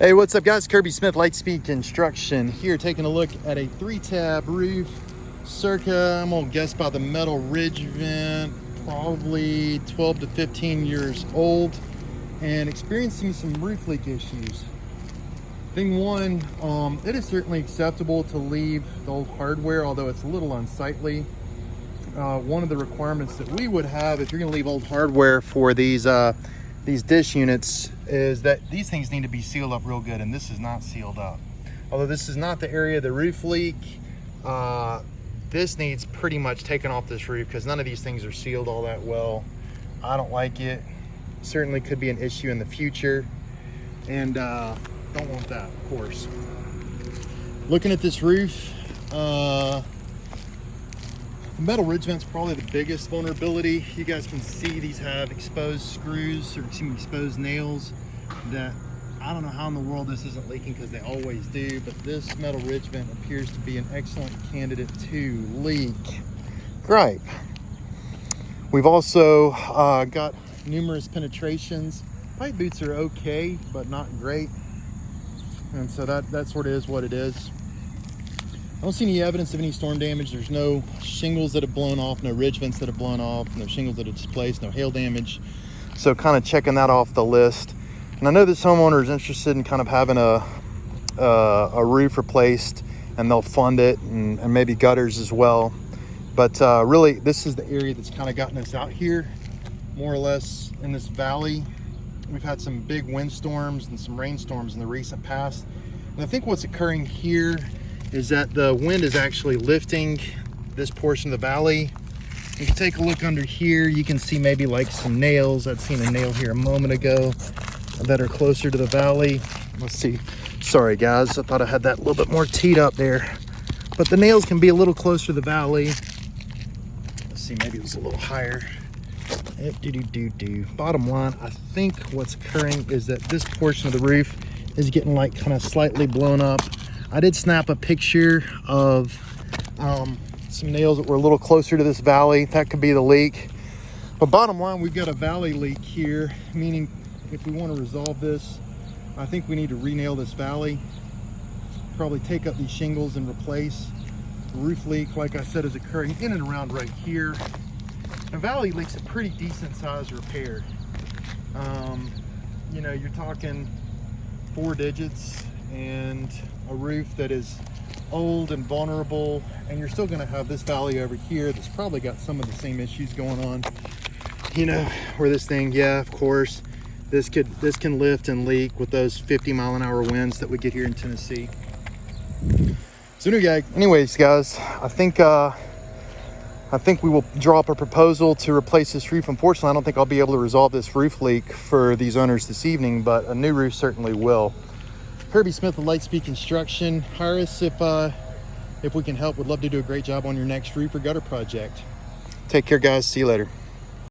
Hey, what's up guys? Kirby Smith, Lightspeed Construction here, taking a look at a 3-tab roof, circa, I'm gonna guess by the metal ridge vent, probably 12 to 15 years old, and experiencing some roof leak issues. Thing one, it is certainly acceptable to leave the old hardware, although it's a little unsightly. One of the requirements that we would have if you're gonna leave old hardware for these dish units is that these things need to be sealed up real good, and this is not sealed up. Although this is not the area of the roof leak, this needs pretty much taken off this roof because none of these things are sealed all that well. I don't like it. Certainly could be an issue in the future, and don't want that, of course. Looking at this roof, the metal ridge vent's probably the biggest vulnerability. You guys can see these have exposed screws, or excuse me, exposed nails that I don't know how in the world this isn't leaking, because they always do, but this metal ridge vent appears to be an excellent candidate to leak. Gripe. We've also got numerous penetrations. Pipe boots are okay, but not great. And so that sort of is what it is. I don't see any evidence of any storm damage. There's no shingles that have blown off, no ridge vents that have blown off, no shingles that have displaced, no hail damage. So kind of checking that off the list. And I know this homeowner is interested in kind of having a roof replaced, and they'll fund it, and maybe gutters as well. But really, this is the area that's kind of gotten us out here, more or less in this valley. We've had some big windstorms and some rainstorms in the recent past. And I think what's occurring here is that the wind is actually lifting this portion of the valley. If you take a look under here, you can see maybe like some nails. I'd seen a nail here a moment ago that are closer to the valley. Let's see. Sorry guys, I thought I had that a little bit more teed up there. But the nails can be a little closer to the valley. Let's see, maybe it was a little higher. Bottom line, I think what's occurring is that this portion of the roof is getting like kind of slightly blown up. I did snap a picture of some nails that were a little closer to this valley. That could be the leak. But bottom line, we've got a valley leak here, meaning if we want to resolve this, I think we need to re-nail this valley, probably take up these shingles and replace. The roof leak, like I said, is occurring in and around right here. A valley leak's a pretty decent size repair. You know, you're talking 4 digits and a roof that is old and vulnerable, and you're still going to have this valley over here that's probably got some of the same issues going on. You know, where this thing, yeah, of course, this can lift and leak with those 50-mile-an-hour winds that we get here in Tennessee. So anyways, guys, I think we will draw up a proposal to replace this roof. Unfortunately, I don't think I'll be able to resolve this roof leak for these owners this evening, but a new roof certainly will. Kirby Smith with Lightspeed Construction. Hire us if we can help. Would love to do a great job on your next roof or gutter project. Take care, guys. See you later.